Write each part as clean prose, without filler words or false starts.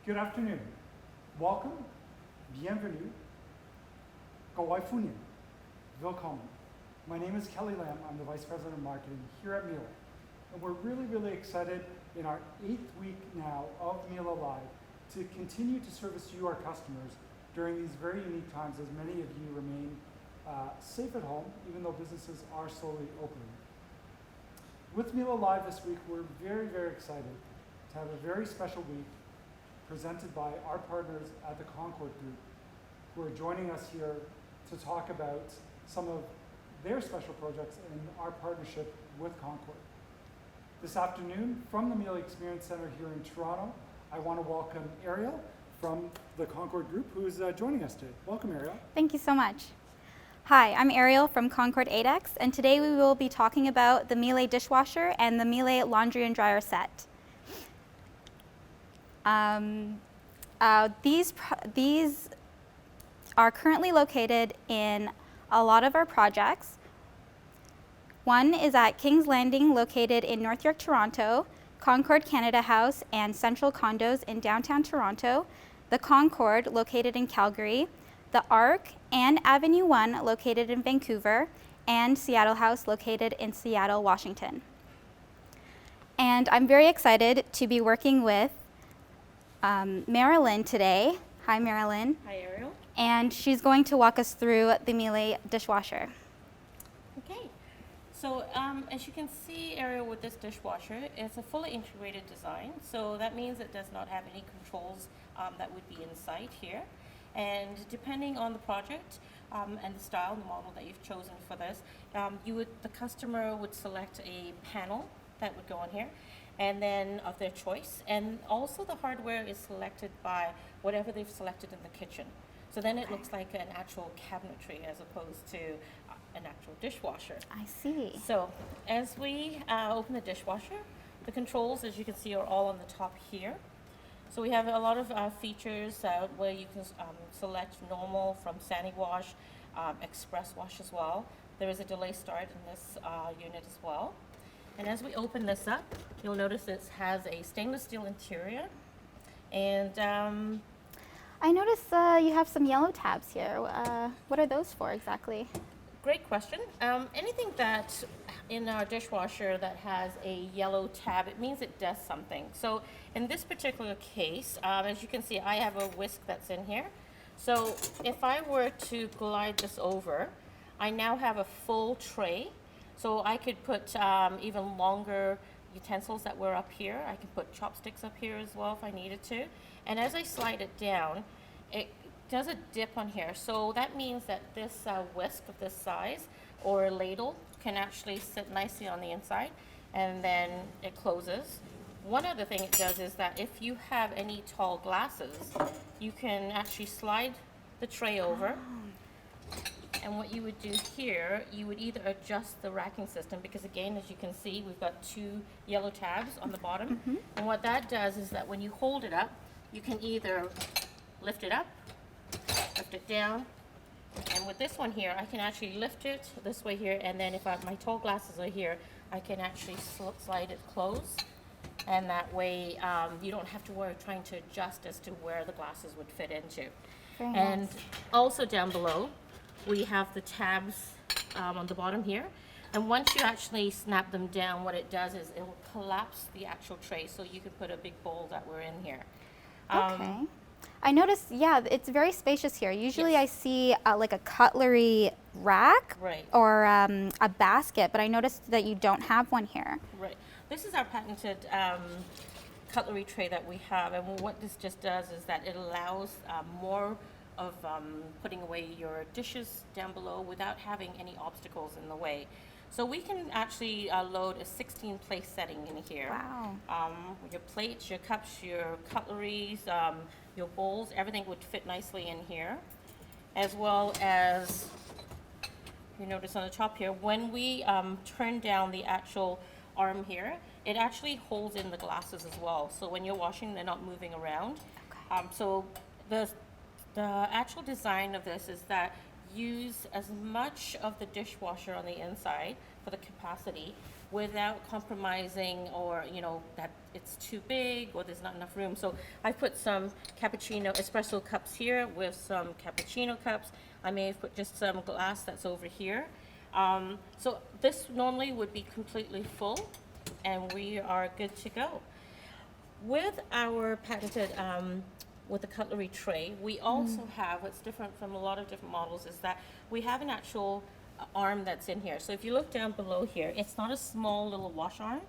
Good afternoon. Welcome, bienvenue, Gawaifunin, willkommen. My name is Kelly Lamb. I'm the Vice President of Marketing here at Miele. And we're really excited in our 8th week now of MieleLive to continue to service you, our customers, during these very unique times as many of you remain safe at home, even though businesses are slowly opening. With MieleLive this week, we're very excited to have a very special week presented by our partners at the Concord Group, who are joining us here to talk about some of their special projects in our partnership with Concord. This afternoon, from the Miele Experience Center here in Toronto, I want to welcome Ariel from the Concord Group, who is joining us today. Welcome, Ariel. Thank you so much. Hi, I'm Ariel from Concord 8X, and today we will be talking about the Miele Dishwasher and the Miele Laundry and Dryer set. These are currently located in a lot of our projects. One is at King's Landing, located in North York, Toronto, Concord Canada House and Central Condos in downtown Toronto, the Concord, located in Calgary, the Arc and Avenue 1, located in Vancouver, and Seattle House, located in Seattle, Washington. And I'm very excited to be working with Marilyn today. Hi, Marilyn. Hi, Ariel. And she's going to walk us through the Miele dishwasher. Okay, so as you can see, Ariel, with this dishwasher, it's a fully integrated design. So that means it does not have any controls that would be inside here. And depending on the project and the style and the model that you've chosen for this, the customer would select a panel that would go on here, and then of their choice. And also the hardware is selected by whatever they've selected in the kitchen. So then it looks like an actual cabinetry as opposed to an actual dishwasher. I see. So as we open the dishwasher, the controls, as you can see, are all on the top here. So we have a lot of features where you can select normal from Sani wash, express wash as well. There is a delay start in this unit as well. And as we open this up, you'll notice it has a stainless steel interior. And I notice you have some yellow tabs here. What are those for exactly? great question. Anything that in our dishwasher that has a yellow tab, it means it does something. So in this particular case, as you can see, I have a whisk that's in here. So if I were to glide this over, I now have a full tray. So I could put even longer utensils that were up here. I can put chopsticks up here as well if I needed to. And as I slide it down, it does a dip on here. So that means that this whisk of this size or ladle can actually sit nicely on the inside, and then it closes. One other thing it does is that if you have any tall glasses, you can actually slide the tray over. And what you would do here, you would either adjust the racking system, because again, as you can see, we've got two yellow tabs on the bottom. And what that does is that when you hold it up, you can either lift it up, lift it down. And with this one here, I can actually lift it this way here, and then if my tall glasses are here, I can actually slide it closed. And that way, you don't have to worry trying to adjust as to where the glasses would fit into. Very And nice. also down below, we have the tabs on the bottom here. And once you actually snap them down, what it does is it will collapse the actual tray, so you can put a big bowl that we're in here. Okay. I noticed, yeah, it's very spacious here. Usually Yes. I see like a cutlery rack Right. or a basket, but I noticed that you don't have one here. Right. This is our patented cutlery tray that we have, and what this just does is that it allows more of putting away your dishes down below without having any obstacles in the way. So we can actually load a 16 place setting in here. Wow. Your plates, your cups, your cutleries, your bowls, everything would fit nicely in here. As well as, you notice on the top here, when we turn down the actual arm here, it actually holds in the glasses as well. So when you're washing, they're not moving around. Okay. So the actual design of this is that use as much of the dishwasher on the inside for the capacity without compromising or, that it's too big or there's not enough room. So I put some cappuccino espresso cups here with some cappuccino cups. I may have put just some glass that's over here. So this normally would be completely full, and we are good to go. With our patented, with the cutlery tray, we also have, what's different from a lot of different models is that we have an actual arm that's in here. So if you look down below here, it's not a small little wash arm.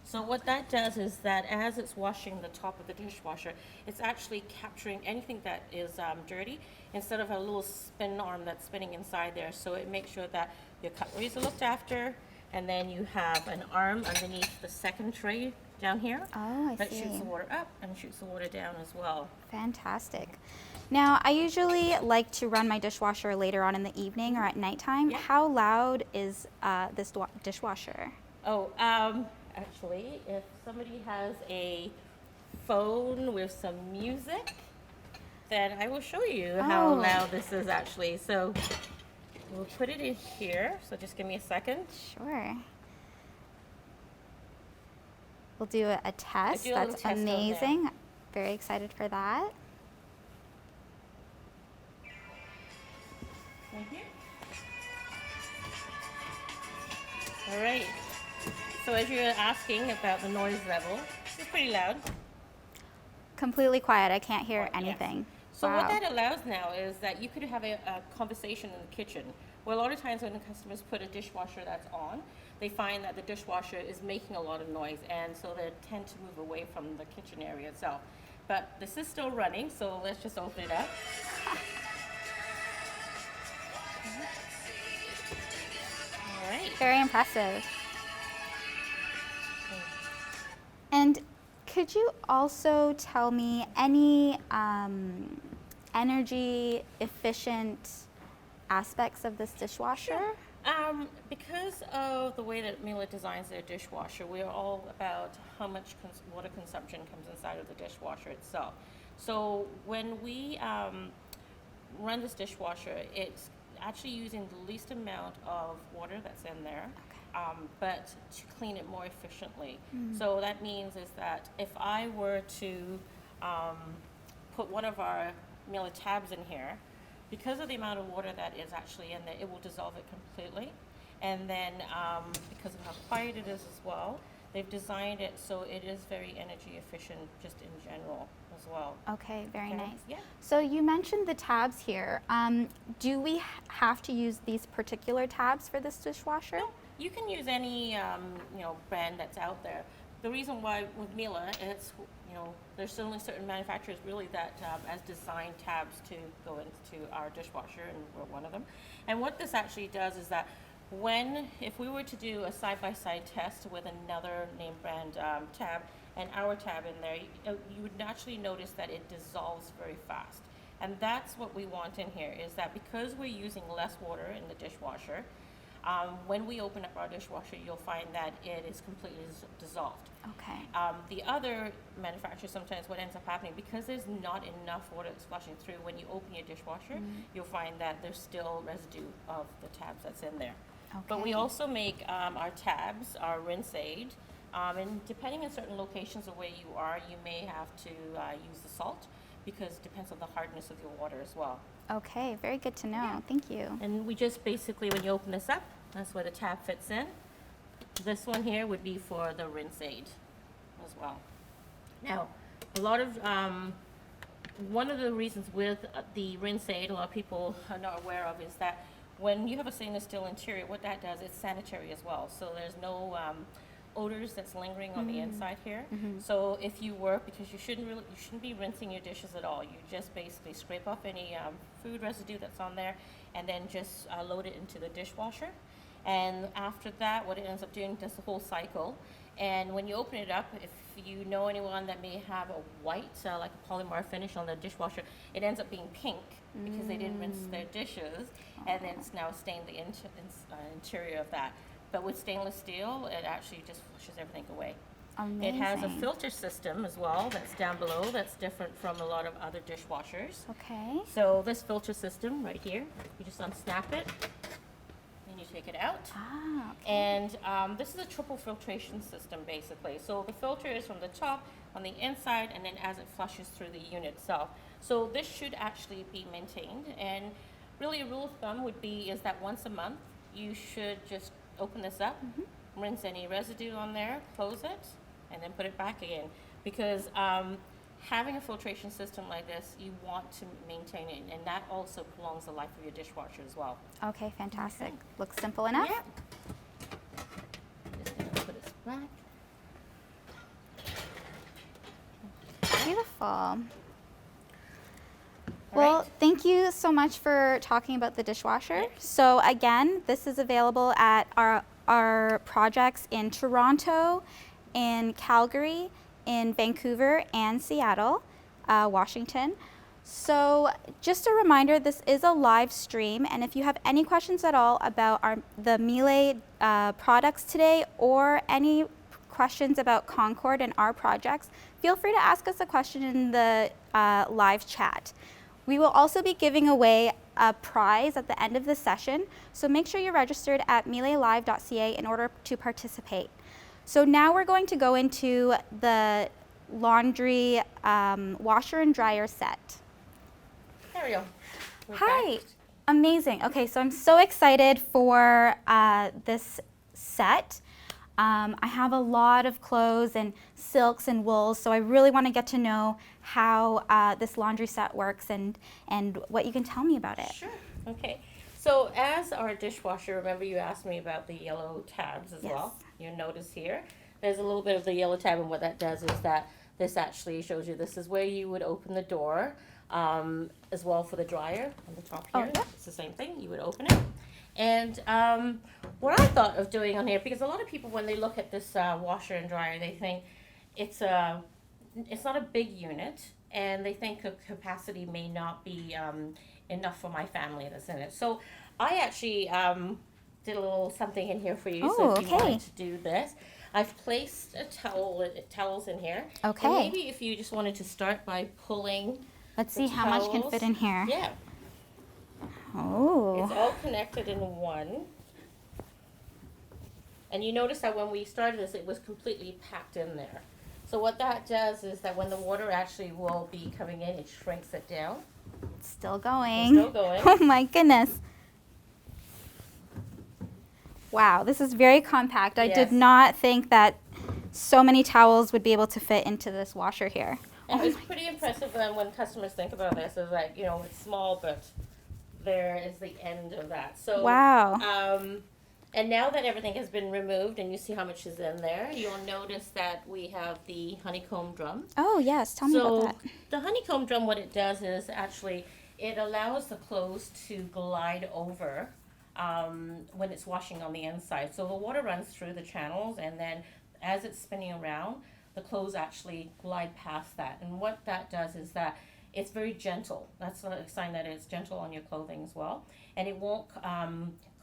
So what that does is that as it's washing the top of the dishwasher, it's actually capturing anything that is dirty instead of a little spin arm that's spinning inside there. So it makes sure that your cutleries are looked after, and then you have an arm underneath the second tray down here that shoots the water up and shoots the water down as well. Fantastic. Now, I usually like to run my dishwasher later on in the evening or at nighttime. Yeah. How loud is this dishwasher? Oh, actually, if somebody has a phone with some music, then I will show you how loud this is actually. So we'll put it in here. So just give me a second. Sure. We'll do a test. do a little That's test on there. amazing. Very excited for that. Right here. All right. So as you're asking about the noise level, this is pretty loud. Completely quiet. I can't hear Yes. anything. So Wow. what that allows now is that you could have a conversation in the kitchen. Where a lot of times when the customers put a dishwasher that's on, they find that the dishwasher is making a lot of noise, and so they tend to move away from the kitchen area itself. But this is still running, so let's just open it up. All right. Very impressive. And could you also tell me any energy efficient aspects of this dishwasher? Because of the way that Miele designs their dishwasher, we are all about how much water consumption comes inside of the dishwasher itself. So when we run this dishwasher, it's actually using the least amount of water that's in there, but to clean it more efficiently. So that means is that if I were to put one of our Miele tabs in here, because of the amount of water that is actually in there, it will dissolve it completely. And then because of how quiet it is as well, they've designed it so it is very energy efficient just in general as well. Okay, very Okay. nice. Yeah. So you mentioned the tabs here. Do we have to use these particular tabs for this dishwasher? No, you can use any brand that's out there. The reason why with Miele, it's there's only certain manufacturers really that has designed tabs to go into our dishwasher, and we're one of them. And what this actually does is that if we were to do a side-by-side test with another name brand tab and our tab in there, you would naturally notice that it dissolves very fast. And that's what we want in here, is that because we're using less water in the dishwasher, when we open up our dishwasher, you'll find that it is completely dissolved. Okay. The other manufacturers, sometimes what ends up happening, because there's not enough water that's flushing through, when you open your dishwasher, you'll find that there's still residue of the tabs that's in there. But we Okay. also make our tabs, our rinse aid, and depending on certain locations of where you are, you may have to use the salt, because it depends on the hardness of your water as well. Okay, very good to know. Yeah. Thank you. And we just basically, when you open this up, that's where the tab fits in. This one here would be for the rinse aid as well. Now, a lot of, one of the reasons with the rinse aid, a lot of people are not aware of, is that when you have a stainless steel interior, what that does, it's sanitary as well. So there's no odors that's lingering on the inside here. So if you were, because you shouldn't be rinsing your dishes at all. You just basically scrape off any food residue that's on there, and then just load it into the dishwasher. And after that, what it ends up doing, does the whole cycle. And when you open it up, if you know anyone that may have a white, like a polymer finish on the dishwasher, it ends up being pink because they didn't rinse their dishes, and then it's now stained the interior of that. But with stainless steel, it actually just flushes everything away. Amazing. It has a filter system as well that's down below, that's different from a lot of other dishwashers. Okay. So this filter system right here, you just unsnap it, and you take it out. Ah, okay. And this is a triple filtration system, basically. So the filter is from the top, on the inside, and then as it flushes through the unit itself. So this should actually be maintained. And really a rule of thumb would be is that once a month, you should just open this up, rinse any residue on there, close it, and then put it back again. Because having a filtration system like this, you want to maintain it, and that also prolongs the life of your dishwasher as well. Okay, fantastic. Looks simple enough. Yeah. Just gonna put this back. Beautiful. Well, thank you so much for talking about the dishwasher. So again, this is available at our projects in Toronto, in Calgary, in Vancouver, and Seattle, Washington. So just a reminder, this is a live stream, and if you have any questions at all about the Miele products today, or any questions about Concord and our projects, feel free to ask us a question in the live chat. We will also be giving away a prize at the end of the session, so make sure you're registered at MieleLive.ca in order to participate. So now we're going to go into the laundry washer and dryer set. There we go. Hi, amazing. Okay, so I'm so excited for this set. I have a lot of clothes and silks and wools, so I really want to get to know how this laundry set works and what you can tell me about it. Sure. Okay. So as our dishwasher, remember you asked me about the yellow tabs as well. You notice here, there's a little bit of the yellow tab, and what that does is that this actually shows you this is where you would open the door, as well for the dryer on the top here. yeah. It's the same thing. You would open it. And what I thought of doing on here, because a lot of people when they look at this washer and dryer, they think it's not a big unit, and they think the capacity may not be enough for my family that's in it. So I actually did a little something in here for you. So if you wanted to do this, I've placed towels in here. Okay. And maybe if you just wanted to start by pulling. Let's see how much can fit in here. Yeah. Oh. It's all connected in one. And you notice that when we started this, it was completely packed in there. So what that does is that when the water actually will be coming in, it shrinks it down. It's still going. It's still going. Oh my goodness. Wow, this is very compact. I did not think that so many towels would be able to fit into this washer here. And it's pretty impressive when customers think about this. It's like, you know, it's small, but there is the end of that. So wow. And now that everything has been removed and you see how much is in there, you'll notice that we have the honeycomb drum. Oh yes, tell me about that. The honeycomb drum, what it does is actually it allows the clothes to glide over when it's washing on the inside. So the water runs through the channels, and then as it's spinning around, the clothes actually glide past that. And what that does is that it's very gentle. That's a sign that it's gentle on your clothing as well. And it won't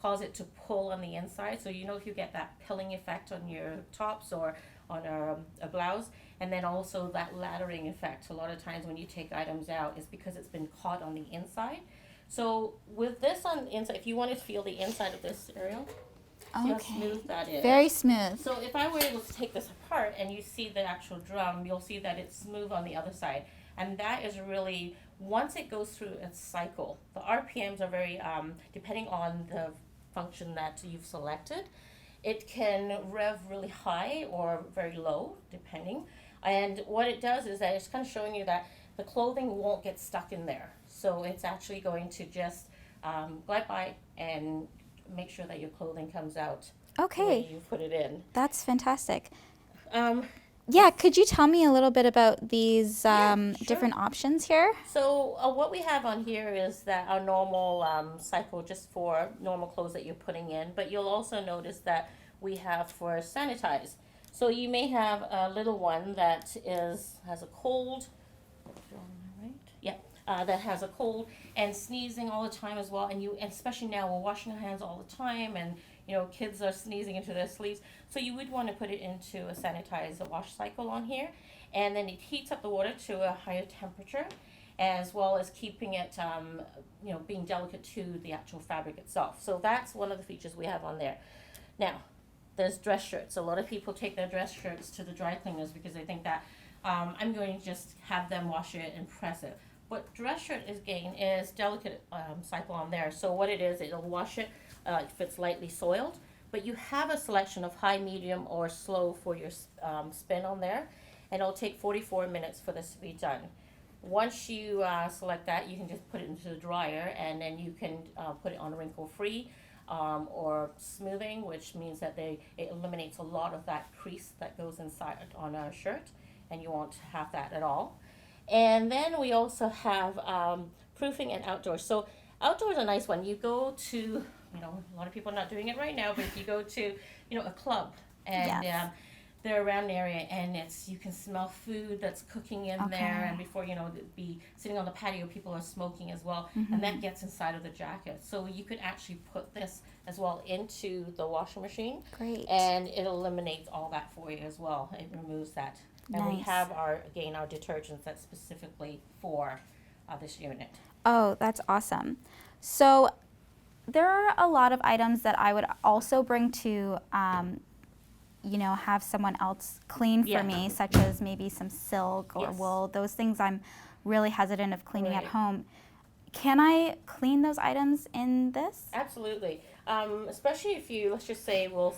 cause it to pull on the inside. So you know if you get that pilling effect on your tops or on a blouse, and then also that laddering effect. A lot of times when you take items out, it's because it's been caught on the inside. So with this on the inside, if you want to feel the inside of this, Ariel, see how smooth that is. Very smooth. So if I were able to take this apart and you see the actual drum, you'll see that it's smooth on the other side. And that is really, once it goes through its cycle, the RPMs are very, depending on the function that you've selected, it can rev really high or very low, depending. And what it does is that it's kind of showing you that the clothing won't get stuck in there. So it's actually going to just glide by and make sure that your clothing comes out the way you put it in. That's fantastic. Yeah, could you tell me a little bit about these different options here? So what we have on here is that our normal cycle just for normal clothes that you're putting in, but you'll also notice that we have for sanitize. So you may have a little one that has a cold, that has a cold and sneezing all the time as well, and especially now we're washing our hands all the time, and you know kids are sneezing into their sleeves, so you would want to put it into a sanitize wash cycle on here, and then it heats up the water to a higher temperature, as well as keeping it, being delicate to the actual fabric itself. So that's one of the features we have on there. Now, there's dress shirts. A lot of people take their dress shirts to the dry cleaners because they think that I'm going to just have them wash it and press it. But dress shirt is delicate cycle on there. So what it is, it'll wash it if it's lightly soiled. But you have a selection of high, medium, or slow for your spin on there, and it'll take 44 minutes for this to be done. Once you select that, you can just put it into the dryer, and then you can put it on wrinkle-free or smoothing, which means that it eliminates a lot of that crease that goes inside on a shirt, and you won't have that at all. And then we also have proofing and outdoors. So outdoors is a nice one. You go to, a lot of people are not doing it right now, but if you go to, a club and Yes. they're around an area and you can smell food that's cooking in there, and before be sitting on the patio, people are smoking as well, and that gets inside of the jacket. So you could actually put this as well into the washing machine. Great. And it eliminates all that for you as well. It removes that. And we Nice. have our detergents that's specifically for this unit. Oh, that's awesome. So there are a lot of items that I would also bring to, have someone else clean for Yeah. me, such as maybe some silk or Yes. wool. Those things I'm really hesitant of cleaning at Right. home. Can I clean those items in this? Absolutely. Especially if you, let's just say, we'll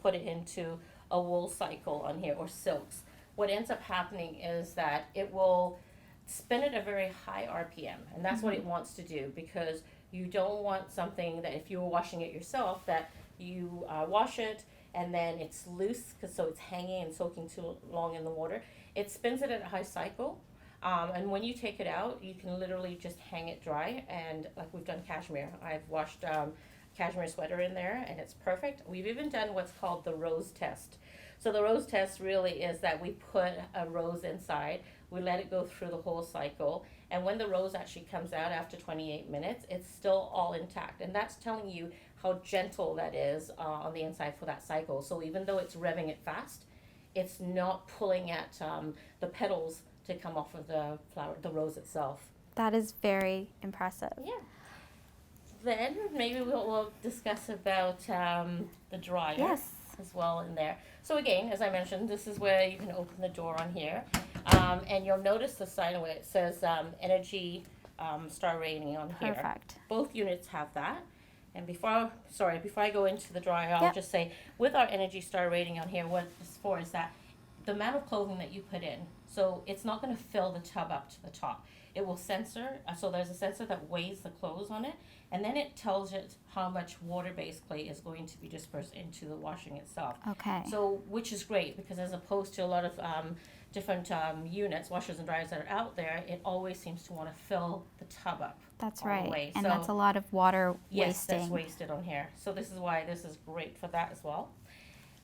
put it into a wool cycle on here, or silks. What ends up happening is that it will spin at a very high RPM, and that's what it wants to do, because you don't want something that if you were washing it yourself, that you wash it and then it's loose, so it's hanging and soaking too long in the water. It spins it at a high cycle, and when you take it out, you can literally just hang it dry. And like we've done cashmere, I've washed cashmere sweater in there, and it's perfect. We've even done what's called the rose test. So the rose test really is that we put a rose inside, we let it go through the whole cycle, and when the rose actually comes out after 28 minutes, it's still all intact. And that's telling you how gentle that is on the inside for that cycle. So even though it's revving it fast, it's not pulling at the petals to come off of the flower, the rose itself. That is very impressive. Yeah. Then maybe we'll discuss about the dryer. Yes. As well in there. So again, as I mentioned, this is where you can open the door on here, and you'll notice the sign where it says Energy Star Rating on here. Perfect. Both units have that. And before I go into the dryer, I'll Yep. just say, with our Energy Star Rating on here, what it's for is that the amount of clothing that you put in, so it's not going to fill the tub up to the top. It will sensor, so there's a sensor that weighs the clothes on it, and then it tells it how much water basically is going to be dispersed into the washing itself. Okay. So, which is great, because as opposed to a lot of different units, washers and dryers that are out there, it always seems to want to fill the tub up. That's all the right. way. And So- that's a lot of water Yes, that's wasting. wasted on here. So this is why this is great for that as well.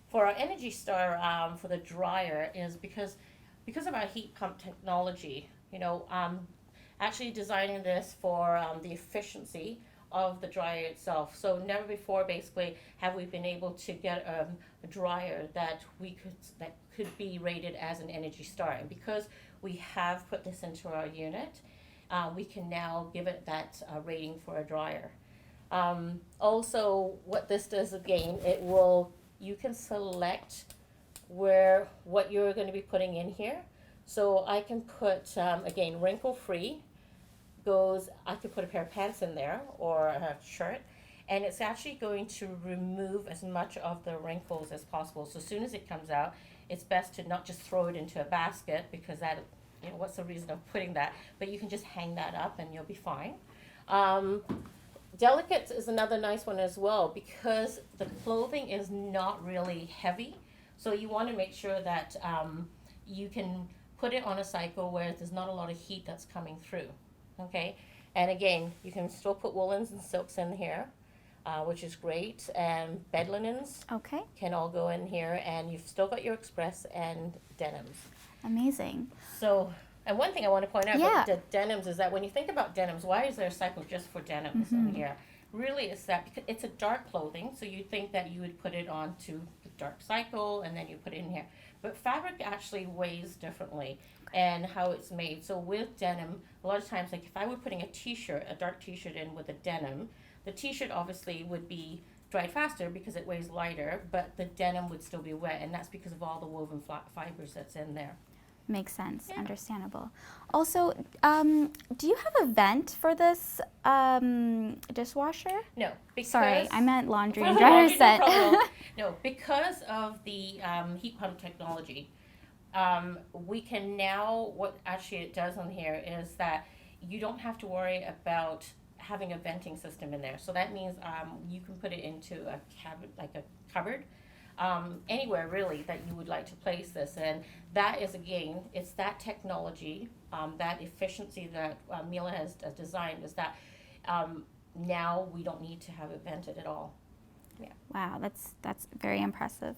For our Energy Star, for the dryer, is because of our heat pump technology. Actually designing this for the efficiency of the dryer itself. So never before, basically, have we been able to get a dryer that could be rated as an Energy Star. And because we have put this into our unit, we can now give it that rating for a dryer. Also, what this does again, you can select what you're going to be putting in here. So I can put, again, wrinkle-free. I could put a pair of pants in there or a shirt, and it's actually going to remove as much of the wrinkles as possible. So as soon as it comes out, it's best to not just throw it into a basket, because that, what's the reason of putting that? But you can just hang that up and you'll be fine. Delicate is another nice one as well, because the clothing is not really heavy. So you want to make sure that you can put it on a cycle where there's not a lot of heat that's coming through. Okay, and again, you can still put woolens and silks in here, which is great, and bed linens Okay. can all go in here, and you've still got your express and denims. Amazing. So, and one thing I want to point out Yeah. about the denims is that when you think about denims, why is there a cycle just for denims in here? Really, it's that because it's a dark clothing, so you'd think that you would put it onto the dark cycle and then you put it in here. But fabric actually weighs differently. and how it's made. So with denim, a lot of times, like if I were putting a t-shirt, a dark t-shirt in with a denim, the t-shirt obviously would be dried faster because it weighs lighter, but the denim would still be wet, and that's because of all the woven fibers that's in there. Makes sense. Yeah. Understandable. Also, do you have a vent for this dishwasher? No, because Sorry, I meant laundry and No, dryer no set. problem. No, because of the heat pump technology, we can now, what actually it does on here is that you don't have to worry about having a venting system in there. So that means you can put it into a cabinet, like a cupboard, anywhere really that you would like to place this. And that is, again, it's that technology, that efficiency that Miele has designed, is that now we don't need to have it vented at all. Yeah. Wow, that's very impressive.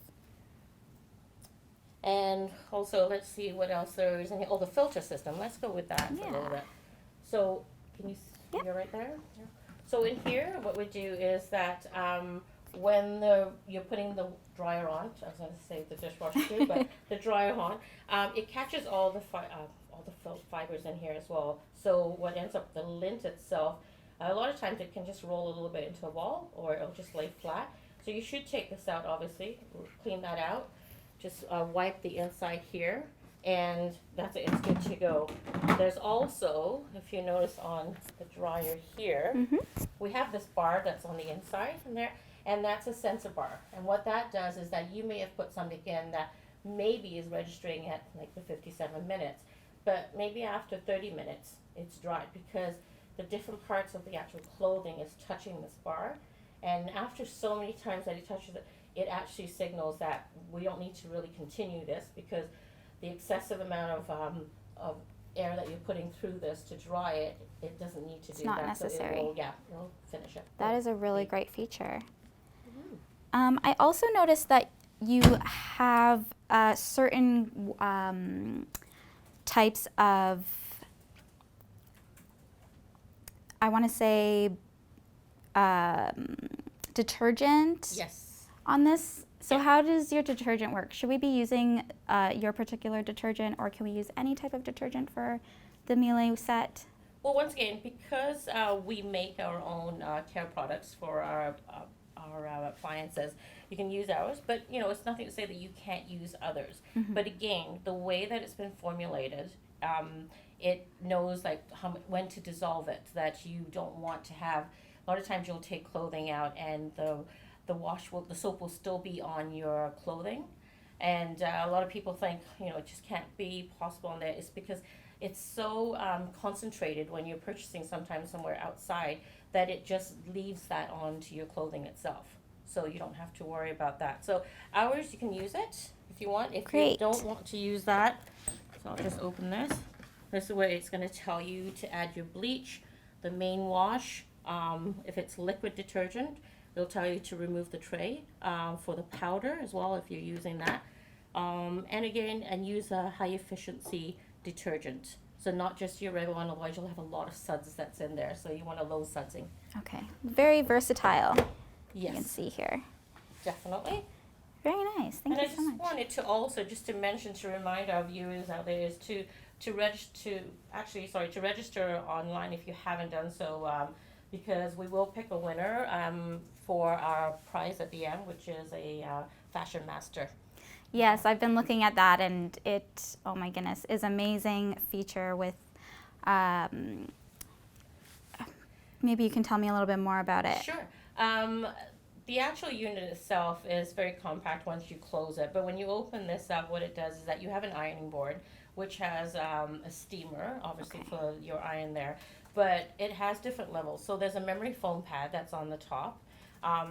And also, let's see what else there is in here. Oh, the filter system. Let's go with that for a little Yeah. bit. So, can you see, Yep. you're right there? Yeah. So in here, what we do is that when you're putting the dryer on, I was going to say the dishwasher too, but the dryer on, it catches all the fibers in here as well. So what ends up, the lint itself, a lot of times it can just roll a little bit into a wall, or it'll just lay flat. So you should take this out, obviously, clean that out. Just wipe the inside here, and that's it, it's good to go. There's also, if you notice on the dryer here, we have this bar that's on the inside in there, and that's a sensor bar. And what that does is that you may have put something in that maybe is registering at like the 57 minutes, but maybe after 30 minutes it's dried, because the different parts of the actual clothing is touching this bar, and after so many times that it touches it, it actually signals that we don't need to really continue this, because the excessive amount of air that you're putting through this to dry it, it doesn't need to It's do not that. necessary. So it'll finish it. That is a really Yeah. great feature. Mhm. I also noticed that you have certain types of, I want to say, detergent Yes. on this. So Yeah. how does your detergent work? Should we be using your particular detergent, or can we use any type of detergent for the Miele set? Well, once again, because we make our own care products for our appliances, you can use ours, but it's nothing to say that you can't use others. But again, the way that it's been formulated, it knows like when to dissolve it, that you don't want to have. A lot of times you'll take clothing out, and the soap will still be on your clothing, and a lot of people think it just can't be possible on there. It's because it's so concentrated when you're purchasing sometimes somewhere outside, that it just leaves that onto your clothing itself, so you don't have to worry about that. So ours, you can use it if you want. If Great. you don't want to use that, so I'll just open this. This is where it's going to tell you to add your bleach, the main wash. If it's liquid detergent, it'll tell you to remove the tray for the powder as well if you're using that. And again, and use a high efficiency detergent. So not just your regular one, otherwise you'll have a lot of suds that's in there. So you want a low sudsing. Okay, very versatile. You can Yes, see here. definitely. Very nice. Thank And I you just so much. wanted to also just to mention, to remind our viewers out there, is to register online if you haven't done so, because we will pick a winner for our prize at the end, which is a Fashion Master. Yes, I've been looking at that, and it, oh my goodness, is amazing feature with, maybe you can tell me a little bit more about it. Sure. The actual unit itself is very compact once you close it, but when you open this up, what it does is that you have an ironing board, which has a steamer, obviously, Okay. for your iron there, but it has different levels. So there's a memory foam pad that's on the top.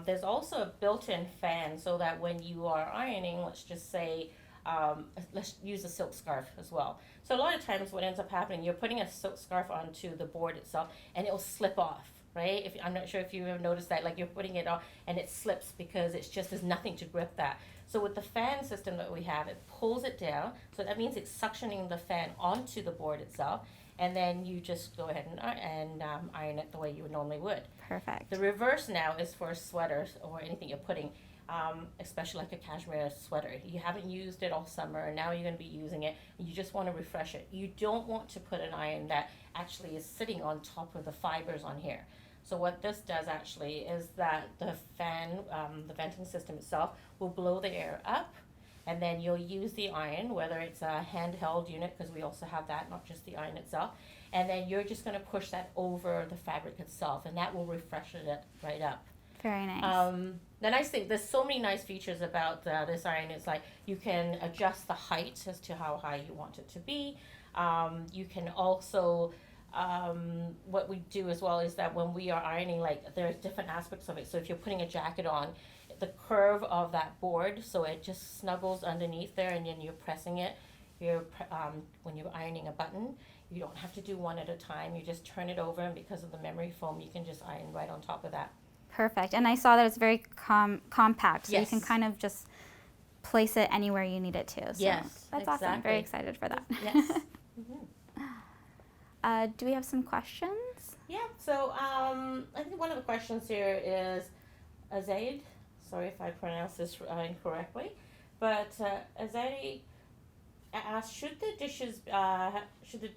There's also a built-in fan, so that when you are ironing, let's just say, let's use a silk scarf as well. So a lot of times what ends up happening, you're putting a silk scarf onto the board itself, and it'll slip off, right? I'm not sure if you have noticed that, like you're putting it on and it slips because there's nothing to grip that. So with the fan system that we have, it pulls it down, so that means it's suctioning the fan onto the board itself, and then you just go ahead and iron it the way you normally would. Perfect. The reverse now is for sweaters or anything you're putting. especially like a cashmere sweater. You haven't used it all summer, and now you're going to be using it, and you just want to refresh it. You don't want to put an iron that actually is sitting on top of the fibers on here. So what this does actually is that the fan, the venting system itself, will blow the air up, and then you'll use the iron, whether it's a handheld unit, because we also have that, not just the iron itself, and then you're just going to push that over the fabric itself, and that will refresh it right up. Very nice. The nice thing, there's so many nice features about this iron. It's like you can adjust the height as to how high you want it to be. You can also, what we do as well is that when we are ironing, like there's different aspects of it. So if you're putting a jacket on, the curve of that board, so it just snuggles underneath there, and then you're pressing it. When you're ironing a button, you don't have to do one at a time. You just turn it over, and because of the memory foam, you can just iron right on top of that. Perfect. And I saw that it's very compact, so Yes. you can kind of just place it anywhere you need it to. So Yes, that's awesome. exactly. Very excited for that. Yes. Do we have some questions? Yeah, so I think one of the questions here is Azaid. Sorry if I pronounce this incorrectly, but Azaid asked, should the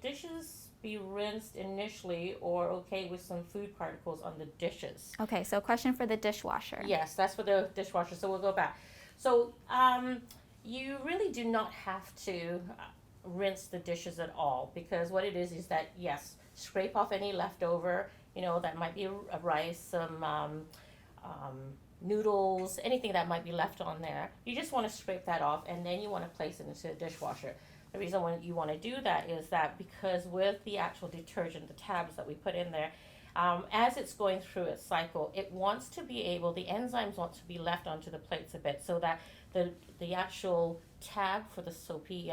dishes be rinsed initially, or okay with some food particles on the dishes? Okay, so question for the dishwasher. Yes, that's for the dishwasher. So we'll go back. So you really do not have to rinse the dishes at all, because what it is that, yes, scrape off any leftover, that might be a rice, some noodles, anything that might be left on there. You just want to scrape that off, and then you want to place it into the dishwasher. The reason why you want to do that is that because with the actual detergent, the tabs that we put in there, as it's going through its cycle, it wants to be able, the enzymes want to be left onto the plates a bit, so that the actual tab for the soapy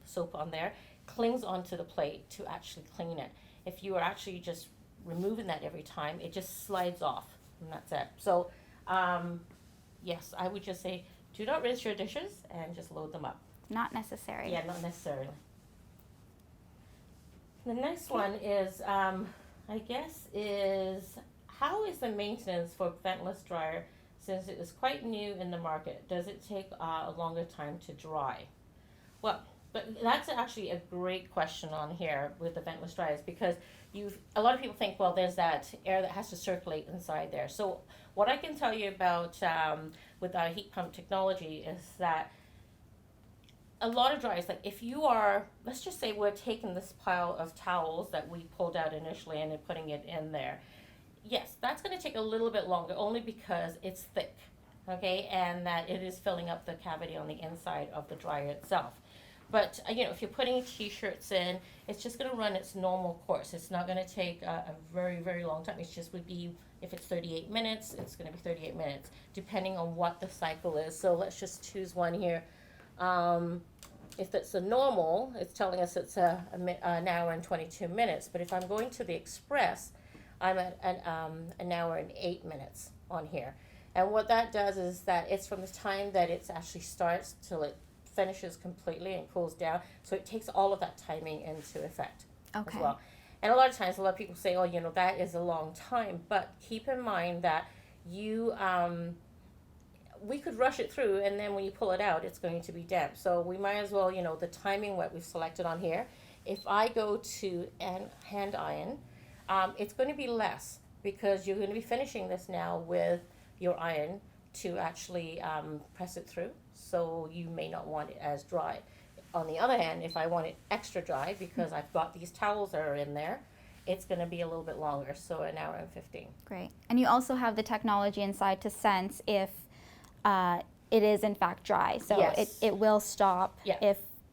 soap on there clings onto the plate to actually clean it. If you are actually just removing that every time, it just slides off, and that's it. So yes, I would just say do not rinse your dishes and just load them up. Not necessary. Yeah, not necessarily. The next one is, I guess, is how is the maintenance for ventless dryer since it is quite new in the market? Does it take a longer time to dry? Well, but that's actually a great question on here with the ventless dryers, because a lot of people think, well, there's that air that has to circulate inside there. So what I can tell you about with our heat pump technology is that a lot of dryers, like if you are, let's just say we're taking this pile of towels that we pulled out initially and then putting it in there. Yes, that's going to take a little bit longer, only because it's thick, okay, and that it is filling up the cavity on the inside of the dryer itself. But if you're putting t-shirts in, it's just going to run its normal course. It's not going to take a very, very long time. It just would be, if it's 38 minutes, it's going to be 38 minutes, depending on what the cycle is. So let's just choose one here. If it's a normal, it's telling us it's an hour and 22 minutes. But if I'm going to the express, I'm at an hour and 8 minutes on here. And what that does is that it's from the time that it actually starts till it finishes completely and cools down. So it takes all of that timing into effect as well. And a lot of times, a lot of people say, oh, that is a long time. But keep in mind that we could rush it through, and then when you pull it out, it's going to be damp. So we might as well, the timing what we've selected on here. If I go to hand iron, it's going to be less, because you're going to be finishing this now with your iron to actually press it through. So you may not want it as dry. On the other hand, if I want it extra dry, because I've got these towels that are in there, it's going to be a little bit longer, so an hour and 15. Great. And you also have the technology inside to sense if it is in fact dry. So Yes. it will stop Yeah.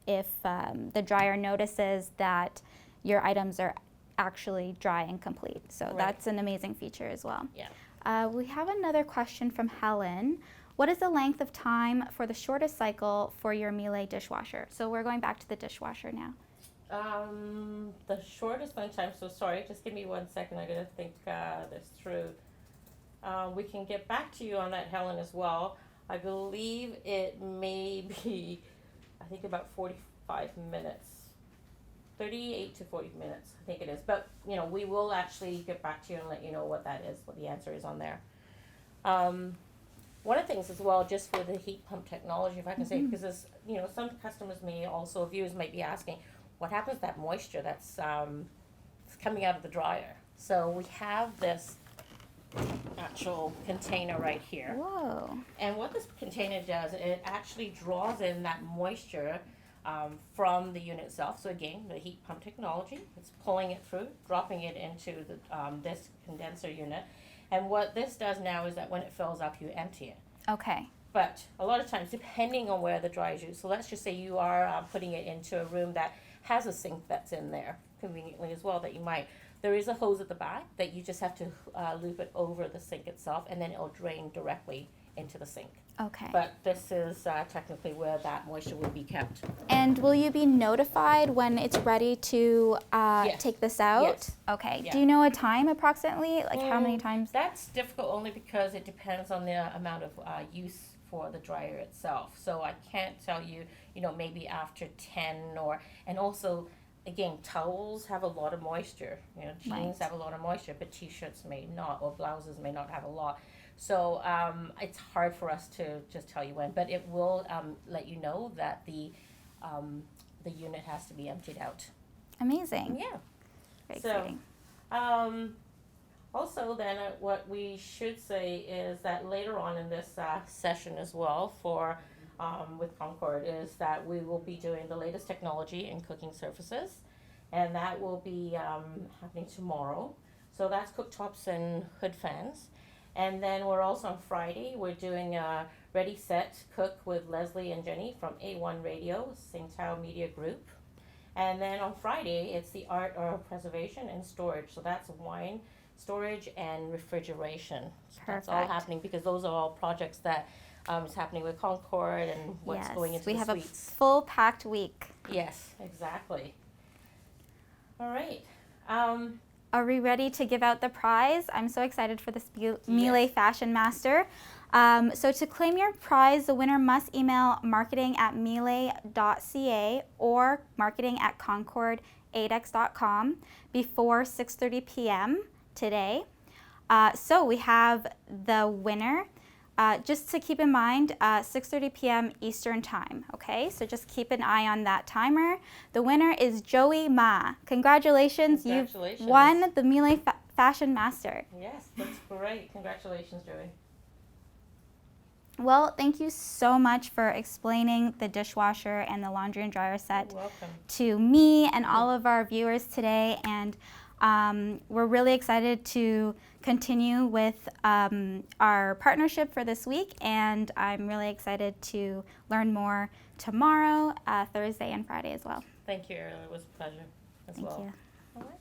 if the dryer notices that your items are actually dry and complete. So Right. that's an amazing feature as well. Yeah. We have another question from Helen. What is the length of time for the shortest cycle for your Miele dishwasher? So we're going back to the dishwasher now. The shortest run time, so sorry, just give me 1 second. I gotta think this through. We can get back to you on that, Helen, as well. I believe it may be, I think about 45 minutes. 38 to 40 minutes, I think it is. But, we will actually get back to you and let you know what that is, what the answer is on there. one of the things as well, just with the heat pump technology, if I can say, because there's, some customers may also, viewers might be asking, what happens to that moisture that's coming out of the dryer? So we have this actual container right here. Whoa. And what this container does, it actually draws in that moisture from the unit itself. So again, the heat pump technology, it's pulling it through, dropping it into the, this condenser unit. And what this does now is that when it fills up, you empty it. Okay. But a lot of times, depending on where the dryer is used, so let's just say you are putting it into a room that has a sink that's in there conveniently as well, that you might. There is a hose at the back that you just have to loop it over the sink itself, and then it'll drain directly into the sink. Okay. But this is technically where that moisture will be kept. And will you be notified when it's ready to Yes. take this out? Yes. Okay. Yeah. Do you know a time approximately? Like how many times? That's difficult only because it depends on the amount of use for the dryer itself. So I can't tell you, maybe after 10 and also, again, towels have a lot of moisture. Jeans Right. have a lot of moisture, but t-shirts may not, or blouses may not have a lot. So it's hard for us to just tell you when, but it will let you know that the unit has to be emptied out. Amazing. Yeah. Very So, exciting. Also, then, what we should say is that later on in this session as well with Concord is that we will be doing the latest technology in cooking surfaces, and that will be happening tomorrow. So that's cooktops and hood fans. And then we're also on Friday, we're doing a Ready, Set, Cook with Leslie and Jenny from A1 Radio, Singtao Media Group. And then on Friday, it's the art of preservation and storage. So that's wine storage and refrigeration. So that's all Perfect. happening because those are all projects that is happening with Concord and what's Yes, going into we the have suites. a full packed week. Yes, exactly. All right. Are we ready to give out the prize? I'm so excited for this Miele Yes. Fashion Master. So to claim your prize, the winner must email marketing@miele.ca or marketing@concord8x.com before 6:30 p.m. today. So we have the winner. Just to keep in mind, 6:30 p.m. Eastern Time, okay? So just keep an eye on that timer. The winner is Joey Ma. Congratulations, Congratulations. you've won the Miele Fashion Master. Yes, that's great. Congratulations, Joey. Well, thank you so much for explaining the dishwasher and the laundry and dryer set You're welcome. to me and all of our viewers today. And we're really excited to continue with our partnership for this week, and I'm really excited to learn more tomorrow, Thursday, and Friday as well. Thank you. It was a pleasure as Thank well. you. All right.